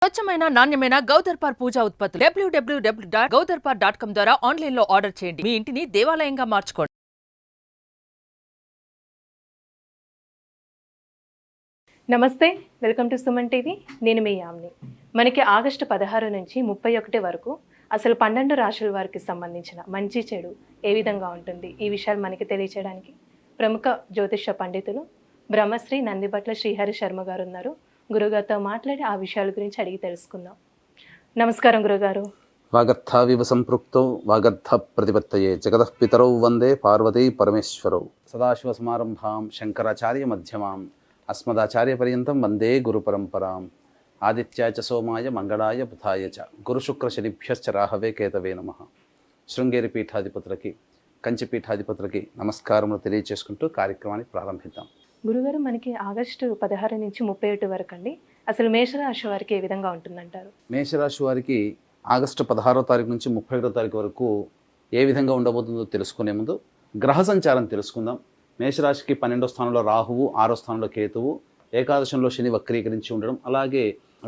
స్వచ్ఛమైన నాణ్యమైన గౌదర్పార్ పూజా ఉత్పత్తులు www.gaudarpar.com ద్వారా ఆన్లైన్ లో ఆర్డర్ చేయండి. మీ ఇంటిని దేవాలయంగా మార్చుకోండి. నమస్తే, వెల్కమ్ టు సుమన్ టీవీ. నేను మీ యామ్ని. మనకి ఆగస్టు 16 నుంచి 31 వరకు అసలు 12 రాశుల వారికి సంబంధించిన మంచి చెడు ఏ విధంగా ఉంటుంది, ఈ విషయాలు మనకి తెలియచేయడానికి ప్రముఖ జ్యోతిష పండితులు బ్రహ్మశ్రీ నందిబట్ల శ్రీహరి శర్మ గారు ఉన్నారు. గురుగారితో మాట్లాడి ఆ విషయాల గురించి అడిగి తెలుసుకుందాం. నమస్కారం గురుగారు. వాగర్థావివ సంపృక్తౌ వాగర్థ ప్రతిపత్తయే జగతః పితరౌ వందే పార్వతీ పరమేశ్వరౌ. సదాశివ సమారంభాం శంకరాచార్య మధ్యమాం అస్మదాచార్య పర్యంతం వందే గురు పరంపరాం. ఆదిత్యాయ చ సోమాయ మంగళాయ బుధాయ చ గురుశుక్ర శనిభ్యశ్చ రాహవే కేతవే నమః. శృంగేరి పీఠాధిపతులకి, కంచి పీఠాధిపతులకి నమస్కారములు తెలియచేసుకుంటూ కార్యక్రమాన్ని ప్రారంభిద్దాం. గురుగారు, మనకి ఆగస్టు 16 నుంచి 31 వరకు అండి అసలు మేషరాశి వారికి ఏ విధంగా ఉంటుందంటారు? మేషరాశి వారికి ఆగస్టు 16వ తారీఖు నుంచి 31వ తారీఖు వరకు ఏ విధంగా ఉండబోతుందో తెలుసుకునే ముందు గ్రహ సంచారం తెలుసుకుందాం. మేషరాశికి 12వ స్థానంలో రాహువు, 6వ స్థానంలో కేతువు, ఏకాదశంలో శని వక్రీకరించి ఉండడం, అలాగే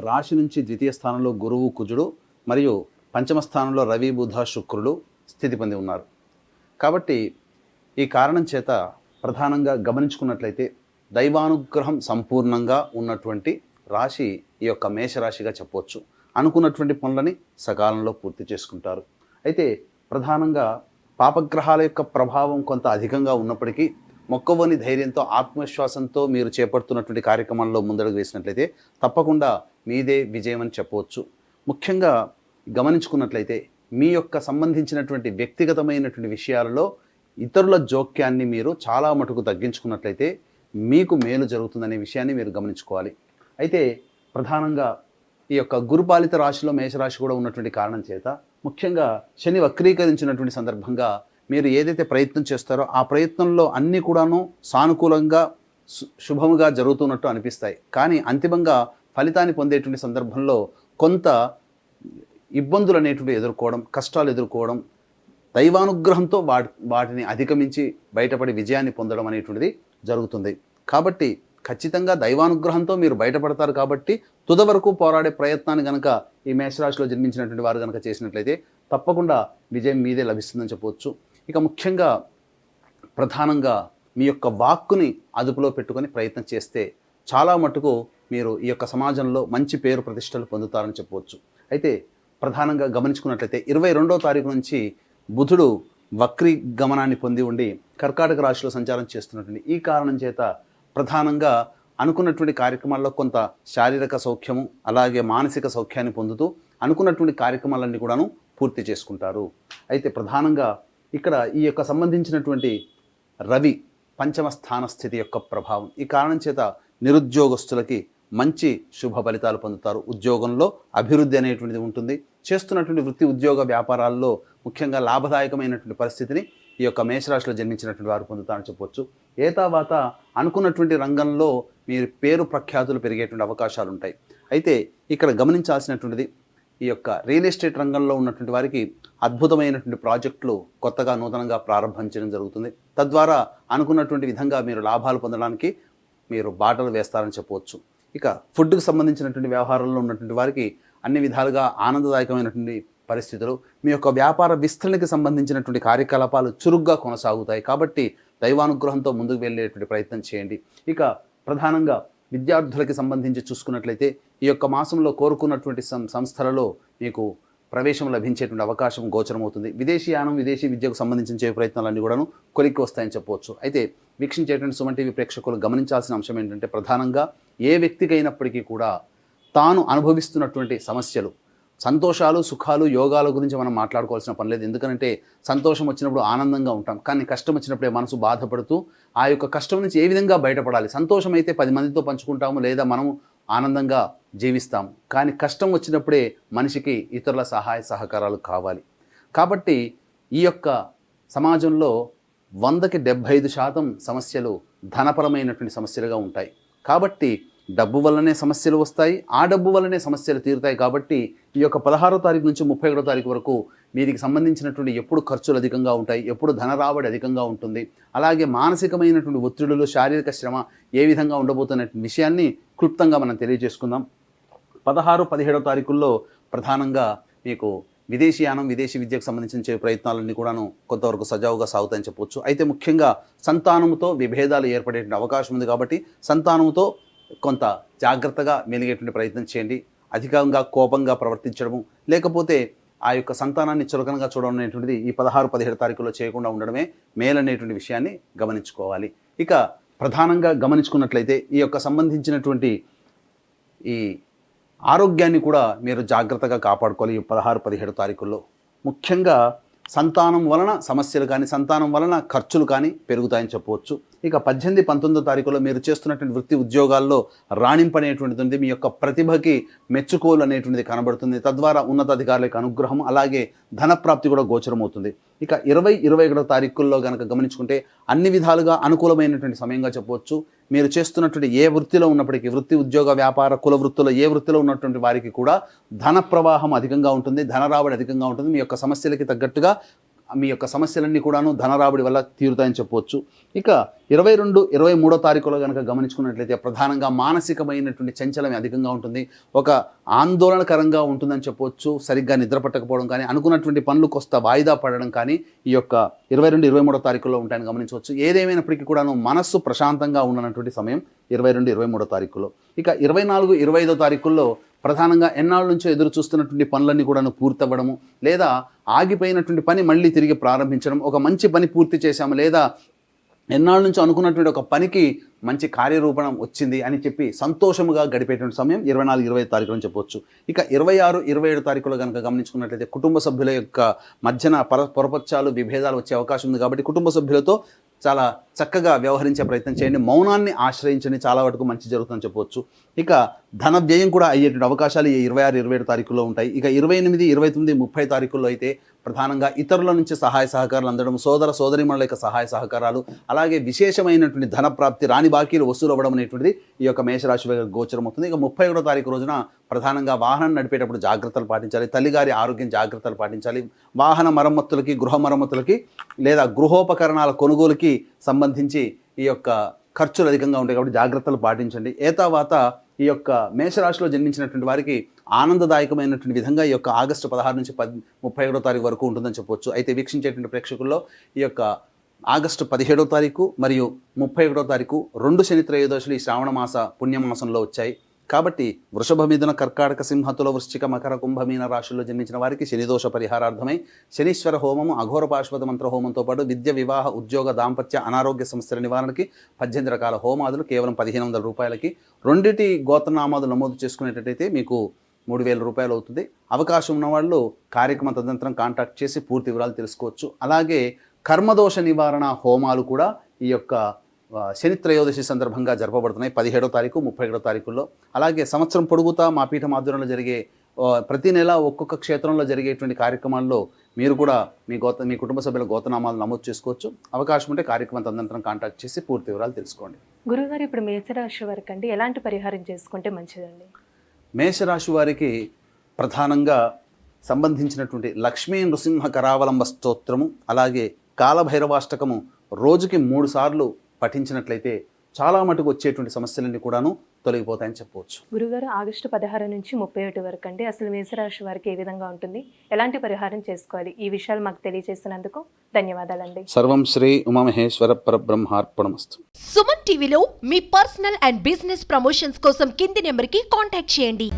రాశి నుంచి ద్వితీయ స్థానంలో గురువు కుజుడు మరియు పంచమ స్థానంలో రవి బుధ శుక్రుడు స్థితి పొంది ఉన్నారు. కాబట్టి ఈ కారణం చేత ప్రధానంగా గమనించుకున్నట్లయితే దైవానుగ్రహం సంపూర్ణంగా ఉన్నటువంటి రాశి ఈ యొక్క మేషరాశిగా చెప్పవచ్చు. అనుకున్నటువంటి పనులని సకాలంలో పూర్తి చేసుకుంటారు. అయితే ప్రధానంగా పాపగ్రహాల యొక్క ప్రభావం కొంత అధికంగా ఉన్నప్పటికీ మొక్కవోని ధైర్యంతో, ఆత్మవిశ్వాసంతో మీరు చేపడుతున్నటువంటి కార్యక్రమాల్లో ముందడుగు వేసినట్లయితే తప్పకుండా మీదే విజయం అని చెప్పవచ్చు. ముఖ్యంగా గమనించుకున్నట్లయితే మీ యొక్క సంబంధించినటువంటి వ్యక్తిగతమైనటువంటి విషయాలలో ఇతరుల జోక్యాన్ని మీరు చాలా మటుకు తగ్గించుకున్నట్లయితే మీకు మేలు జరుగుతుందనే విషయాన్ని మీరు గమనించుకోవాలి. అయితే ప్రధానంగా ఈ యొక్క గురుపాలిత రాశిలో మేషరాశి కూడా ఉన్నటువంటి కారణం చేత ముఖ్యంగా శని వక్రీకరించినటువంటి సందర్భంగా మీరు ఏదైతే ప్రయత్నం చేస్తారో ఆ ప్రయత్నంలో అన్నీ కూడాను సానుకూలంగా శుభముగా జరుగుతున్నట్టు అనిపిస్తాయి. కానీ అంతిమంగా ఫలితాన్ని పొందేటువంటి సందర్భంలో కొంత ఇబ్బందులు అనేటువంటి ఎదుర్కోవడం, కష్టాలు ఎదుర్కోవడం, దైవానుగ్రహంతో వాటిని అధిగమించి బయటపడి విజయాన్ని పొందడం అనేటువంటిది జరుగుతుంది. కాబట్టి ఖచ్చితంగా దైవానుగ్రహంతో మీరు బయటపడతారు. కాబట్టి తుద వరకు పోరాడే ప్రయత్నాన్ని కనుక ఈ మేషరాశిలో జన్మించినటువంటి వారు కనుక చేసినట్లయితే తప్పకుండా విజయం మీదే లభిస్తుందని చెప్పవచ్చు. ఇక ముఖ్యంగా ప్రధానంగా మీ యొక్క వాక్కుని అదుపులో పెట్టుకొని ప్రయత్నం చేస్తే చాలా మటుకు మీరు ఈ యొక్క సమాజంలో మంచి పేరు ప్రతిష్టలు పొందుతారని చెప్పవచ్చు. అయితే ప్రధానంగా గమనించుకున్నట్లయితే 22వ తారీఖు నుంచి బుధుడు వక్రీ గమనాన్ని పొంది ఉండి కర్కాటక రాశిలో సంచారం చేస్తున్నటువంటి ఈ కారణం చేత ప్రధానంగా అనుకున్నటువంటి కార్యక్రమాల్లో కొంత శారీరక సౌఖ్యము, అలాగే మానసిక సౌఖ్యాన్ని పొందుతూ అనుకున్నటువంటి కార్యక్రమాలన్నీ కూడాను పూర్తి చేసుకుంటారు. అయితే ప్రధానంగా ఇక్కడ ఈ యొక్క సంబంధించినటువంటి రవి పంచమ స్థాన స్థితి యొక్క ప్రభావం ఈ కారణం చేత నిరుద్యోగస్తులకి మంచి శుభ ఫలితాలు పొందుతారు. ఉద్యోగంలో అభివృద్ధి అనేటువంటిది ఉంటుంది. చేస్తున్నటువంటి వృత్తి ఉద్యోగ వ్యాపారాల్లో ముఖ్యంగా లాభదాయకమైనటువంటి పరిస్థితిని ఈ యొక్క మేషరాశిలో జన్మించినటువంటి వారు పొందుతారని చెప్పవచ్చు. ఏతావాత అనుకున్నటువంటి రంగంలో మీరు పేరు ప్రఖ్యాతులు పెరిగేటువంటి అవకాశాలు ఉంటాయి. అయితే ఇక్కడ గమనించాల్సినటువంటిది ఈ యొక్క రియల్ ఎస్టేట్ రంగంలో ఉన్నటువంటి వారికి అద్భుతమైనటువంటి ప్రాజెక్టులు కొత్తగా నూతనంగా ప్రారంభించడం జరుగుతుంది. తద్వారా అనుకున్నటువంటి విధంగా మీరు లాభాలు పొందడానికి మీరు బాటలు వేస్తారని చెప్పవచ్చు. ఇక ఫుడ్కి సంబంధించినటువంటి వ్యవహారంలో ఉన్నటువంటి వారికి అన్ని విధాలుగా ఆనందదాయకమైనటువంటి పరిస్థితులు, మీ యొక్క వ్యాపార విస్తరణకి సంబంధించినటువంటి కార్యకలాపాలు చురుగ్గా కొనసాగుతాయి. కాబట్టి దైవానుగ్రహంతో ముందుకు వెళ్ళేటువంటి ప్రయత్నం చేయండి. ఇక ప్రధానంగా విద్యార్థులకి సంబంధించి చూసుకున్నట్లయితే ఈ యొక్క మాసంలో కోరుకున్నటువంటి సంస్థలలో మీకు ప్రవేశం లభించేటువంటి అవకాశం గోచరమవుతుంది. విదేశీయానం, విదేశీ విద్యకు సంబంధించిన ప్రయత్నాలన్నీ కూడాను కొలిక్కి వస్తాయని చెప్పవచ్చు. అయితే వీక్షించేటువంటి సుమన్ టీవీ ప్రేక్షకులు గమనించాల్సిన అంశం ఏంటంటే ప్రధానంగా ఏ వ్యక్తికి అయినప్పటికీ కూడా తాను అనుభవిస్తున్నటువంటి సమస్యలు, సంతోషాలు, సుఖాలు, యోగాల గురించి మనం మాట్లాడుకోవాల్సిన పని లేదు. ఎందుకంటే సంతోషం వచ్చినప్పుడు ఆనందంగా ఉంటాం, కానీ కష్టం వచ్చినప్పుడే మనసు బాధపడుతూ ఆ యొక్క కష్టం నుంచి ఏ విధంగా బయటపడాలి. సంతోషం అయితే 10 మందితో పంచుకుంటాము, లేదా మనము ఆనందంగా జీవిస్తాం. కానీ కష్టం వచ్చినప్పుడే మనిషికి ఇతరుల సహాయ సహకారాలు కావాలి. కాబట్టి ఈ యొక్క సమాజంలో 100కి 75% సమస్యలు ధనపరమైనటువంటి సమస్యలుగా ఉంటాయి. కాబట్టి డబ్బు వల్లనే సమస్యలు వస్తాయి, ఆ డబ్బు వల్లనే సమస్యలు తీరుతాయి. కాబట్టి ఈ యొక్క 16వ తారీఖు నుంచి 31వ తారీఖు వరకు వీరికి సంబంధించినటువంటి ఎప్పుడు ఖర్చులు అధికంగా ఉంటాయి, ఎప్పుడు ధన రాబడి అధికంగా ఉంటుంది, అలాగే మానసికమైనటువంటి ఒత్తిడులు, శారీరక శ్రమ ఏ విధంగా ఉండబోతున్న విషయాన్ని క్లుప్తంగా మనం తెలియజేసుకుందాం. 16, 17 తారీఖుల్లో ప్రధానంగా మీకు విదేశీయానం, విదేశీ విద్యకు సంబంధించిన ప్రయత్నాలన్నీ కూడాను కొంతవరకు సజావుగా సాగుతాయని చెప్పవచ్చు. అయితే ముఖ్యంగా సంతానముతో విభేదాలు ఏర్పడేటువంటి అవకాశం ఉంది కాబట్టి సంతానముతో కొంత జాగ్రత్తగా మెలిగేటువంటి ప్రయత్నం చేయండి. అధికంగా కోపంగా ప్రవర్తించడము, లేకపోతే ఆ యొక్క సంతానాన్ని చులకనగా చూడడం అనేటువంటిది ఈ 16, 17 తారీఖుల్లో చేయకుండా ఉండడమే మేలనేటువంటి విషయాన్ని గమనించుకోవాలి. ఇక ప్రధానంగా గమనించుకున్నట్లయితే ఈ యొక్క సంబంధించినటువంటి ఈ ఆరోగ్యాన్ని కూడా మీరు జాగ్రత్తగా కాపాడుకోవాలి. ఈ 16, 17 తారీఖుల్లో ముఖ్యంగా సంతానం వలన సమస్యలు కానీ సంతానం వలన ఖర్చులు కానీ పెరుగుతాయని చెప్పవచ్చు. ఇక 18, 19 తారీఖులో మీరు చేస్తున్నటువంటి వృత్తి ఉద్యోగాల్లో రాణింపు అనేటువంటిది ఉంది. మీ యొక్క ప్రతిభకి మెచ్చుకోలు అనేటువంటిది కనబడుతుంది. తద్వారా ఉన్నతాధికారులకు అనుగ్రహం, అలాగే ధనప్రాప్తి కూడా గోచరమవుతుంది. ఇక 20, 21 తారీఖుల్లో కనుక గమనించుకుంటే అన్ని విధాలుగా అనుకూలమైనటువంటి సమయంగా చెప్పవచ్చు. మీరు చేస్తున్నటువంటి ఏ వృత్తిలో ఉన్నప్పటికీ, వృత్తి, ఉద్యోగ, వ్యాపార, కుల వృత్తుల్లో ఏ వృత్తిలో ఉన్నటువంటి వారికి కూడా ధన ప్రవాహం అధికంగా ఉంటుంది, ధన రాబడి అధికంగా ఉంటుంది. మీ యొక్క సమస్యలకి తగ్గట్టుగా మీ యొక్క సమస్యలన్నీ కూడాను ధనరాబడి వల్ల తీరుతాయని చెప్పవచ్చు. ఇక 22, 23 తారీఖులో కనుక గమనించుకున్నట్లయితే ప్రధానంగా మానసికమైనటువంటి చంచలం అధికంగా ఉంటుంది. ఒక ఆందోళనకరంగా ఉంటుందని చెప్పవచ్చు. సరిగ్గా నిద్ర పట్టకపోవడం కానీ, అనుకున్నటువంటి పనులు కొస్త వాయిదా పడడం కానీ ఈ యొక్క 22, 23 తారీఖుల్లో ఉంటాయని గమనించవచ్చు. ఏదేమైనప్పటికీ కూడాను మనస్సు ప్రశాంతంగా ఉండనటువంటి సమయం 22, 23 తారీఖులో. ఇక 24, 25 తారీఖుల్లో ప్రధానంగా ఎన్నాళ్ళ నుంచో ఎదురు చూస్తున్నటువంటి పనులన్నీ కూడా పూర్తవ్వడము, లేదా ఆగిపోయినటువంటి పని మళ్ళీ తిరిగి ప్రారంభించడం, ఒక మంచి పని పూర్తి చేశాము, లేదా ఎన్నాళ్ళ నుంచో అనుకున్నటువంటి ఒక పనికి మంచి కార్యరూపణం వచ్చింది అని చెప్పి సంతోషముగా గడిపేటువంటి సమయం 24, 25 తారీఖులు అని చెప్పవచ్చు. ఇక 26, 27 తారీఖులో కనుక గమనించుకున్నట్లయితే కుటుంబ సభ్యుల యొక్క మధ్యన పొరపచ్చాలు, విభేదాలు వచ్చే అవకాశం ఉంది కాబట్టి కుటుంబ సభ్యులతో చాలా చక్కగా వ్యవహరించే ప్రయత్నం చేయండి. మౌనాన్ని ఆశ్రయించండి, చాలా వరకు మంచి జరుగుతుందని చెప్పవచ్చు. ఇక ధన వ్యయం కూడా అయ్యేటువంటి అవకాశాలు ఈ 26, 27 తారీఖుల్లో ఉంటాయి. ఇక 28, 29, 30 తారీఖుల్లో అయితే ప్రధానంగా ఇతరుల నుంచి సహాయ సహకారాలు అందడం, సోదర సోదరీమణుల యొక్క సహాయ సహకారాలు, అలాగే విశేషమైనటువంటి ధన ప్రాప్తి, రాని బాకీలు వసూలు అవ్వడం అనేటువంటిది ఈ యొక్క మేషరాశి వారికి గోచరం అవుతుంది. ఇక 31 తారీఖు రోజున ప్రధానంగా వాహనం నడిపేటప్పుడు జాగ్రత్తలు పాటించాలి, తల్లిగారి ఆరోగ్యం జాగ్రత్తలు పాటించాలి. వాహన మరమ్మతులకి, గృహ మరమ్మతులకి, లేదా గృహోపకరణాల కొనుగోలుకి సంబంధించి ఈ యొక్క ఖర్చులు అధికంగా ఉంటాయి కాబట్టి జాగ్రత్తలు పాటించండి. ఏతావాత ఈ యొక్క మేషరాశిలో జన్మించినటువంటి వారికి ఆనందదాయకమైనటువంటి విధంగా ఈ యొక్క ఆగస్టు 16 నుంచి 31 తారీఖు వరకు ఉంటుందని చెప్పవచ్చు. అయితే వీక్షించేటువంటి ప్రేక్షకుల్లో ఈ యొక్క ఆగస్టు 17 తారీఖు మరియు 31 తారీఖు 2 శని త్రయోదశులు ఈ శ్రావణ మాస పుణ్యమాసంలో వచ్చాయి. కాబట్టి వృషభ, మిథున, కర్కాటక, సింహ, తుల, వృశ్చిక, మకర, కుంభ, మీన రాశుల్లో జన్మించిన వారికి శనిదోష పరిహారార్థమై శనీశ్వర హోమము, అఘోర పాశుపత మంత్ర హోమంతో పాటు విద్య, వివాహ, ఉద్యోగ, దాంపత్య, అనారోగ్య సమస్యల నివారణకి 18 రకాల హోమాదులు కేవలం 1500 రూపాయలకి. రెండిటి గోత్రనామాదులు నమోదు చేసుకునేటట్టయితే మీకు 3000 రూపాయలు అవుతుంది. అవకాశం ఉన్నవాళ్ళు కార్యక్రమ తదనంతరం కాంటాక్ట్ చేసి పూర్తి వివరాలు తెలుసుకోవచ్చు. అలాగే కర్మదోష నివారణ హోమాలు కూడా ఈ యొక్క శని త్రయోదశి సందర్భంగా జరపబడుతున్నాయి 17 తారీఖు, 31 తారీఖుల్లో. అలాగే సంవత్సరం పొడుగుతా మా పీఠం ఆధ్వర్యంలో జరిగే ప్రతి నెల ఒక్కొక్క క్షేత్రంలో జరిగేటువంటి కార్యక్రమాల్లో మీరు కూడా మీ కుటుంబ సభ్యుల గోత్రనామాలు నమోదు చేసుకోవచ్చు. అవకాశం ఉంటే కార్యక్రమం తదనంతరం కాంటాక్ట్ చేసి పూర్తి వివరాలు తెలుసుకోండి. గురుగారు, ఇప్పుడు మేషరాశి వారికి అండి ఎలాంటి పరిహారం చేసుకుంటే మంచిదండి? మేషరాశి వారికి ప్రధానంగా సంబంధించినటువంటి లక్ష్మీ నృసింహ కరావలంబ స్తోత్రము, అలాగే కాలభైరవాష్టకము రోజుకి 3 సార్లు పఠించినట్లయితే చాలా మటుకు వచ్చేటువంటి సమస్యలన్నీ కూడాను తొలగిపోతాయని చెప్పవచ్చు. గురుగారు, ఆగస్టు 16 నుంచి 31 వరకు అండి అసలు మేషరాశి వారికి ఏ విధంగా ఉంటుంది, ఎలాంటి పరిహారం చేసుకోవాలి, ఈ విషయాలు మాకు తెలియజేసినందుకు ధన్యవాదాలండి. సర్వం శ్రీ ఉమామహేశ్వర పరబ్రహ్మార్పణమస్తు. సుమన్ టీవీలో మీ పర్సనల్ అండ్ బిజినెస్ ప్రమోషన్స్ కోసం కింది నెంబర్కి కాంటాక్ట్ చేయండి.